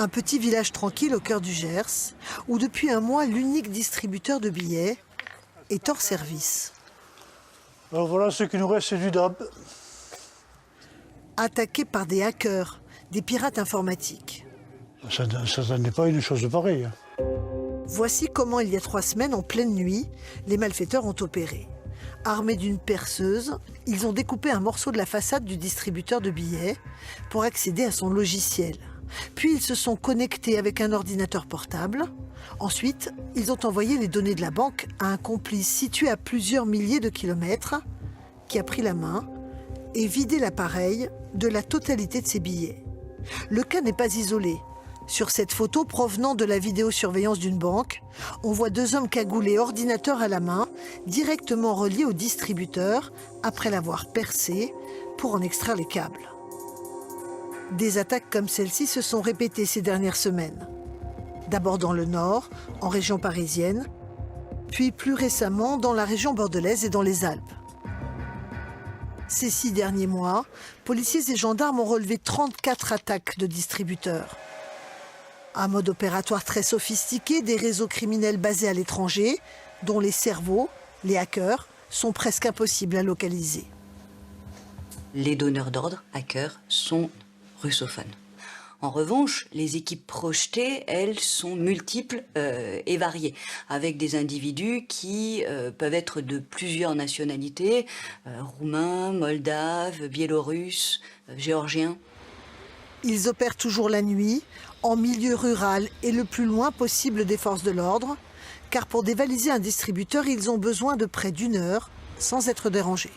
Un petit village tranquille au cœur du Gers, où depuis un mois, l'unique distributeur de billets est hors service. Alors voilà, ce qui nous reste, c'est du DAB. Attaqué par des hackers, des pirates informatiques. Ça n'est pas une chose pareille. Voici comment, il y a 3 semaines, en pleine nuit, les malfaiteurs ont opéré. Armés d'une perceuse, ils ont découpé un morceau de la façade du distributeur de billets pour accéder à son logiciel. Puis ils se sont connectés avec un ordinateur portable. Ensuite, ils ont envoyé les données de la banque à un complice situé à plusieurs milliers de kilomètres qui a pris la main et vidé l'appareil de la totalité de ses billets. Le cas n'est pas isolé. Sur cette photo provenant de la vidéosurveillance d'une banque, on voit 2 hommes cagoulés, ordinateur à la main, directement reliés au distributeur après l'avoir percé pour en extraire les câbles. Des attaques comme celle-ci se sont répétées ces dernières semaines. D'abord dans le Nord, en région parisienne, puis plus récemment dans la région bordelaise et dans les Alpes. Ces 6 derniers mois, policiers et gendarmes ont relevé 34 attaques de distributeurs. Un mode opératoire très sophistiqué, des réseaux criminels basés à l'étranger, dont les cerveaux, les hackers, sont presque impossibles à localiser. Les donneurs d'ordre, hackers, sont russophones. En revanche, les équipes projetées, elles, sont multiples et variées, avec des individus qui peuvent être de plusieurs nationalités, roumains, moldaves, biélorusses, géorgiens. Ils opèrent toujours la nuit, en milieu rural et le plus loin possible des forces de l'ordre, car pour dévaliser un distributeur, ils ont besoin de près d'1 heure sans être dérangés.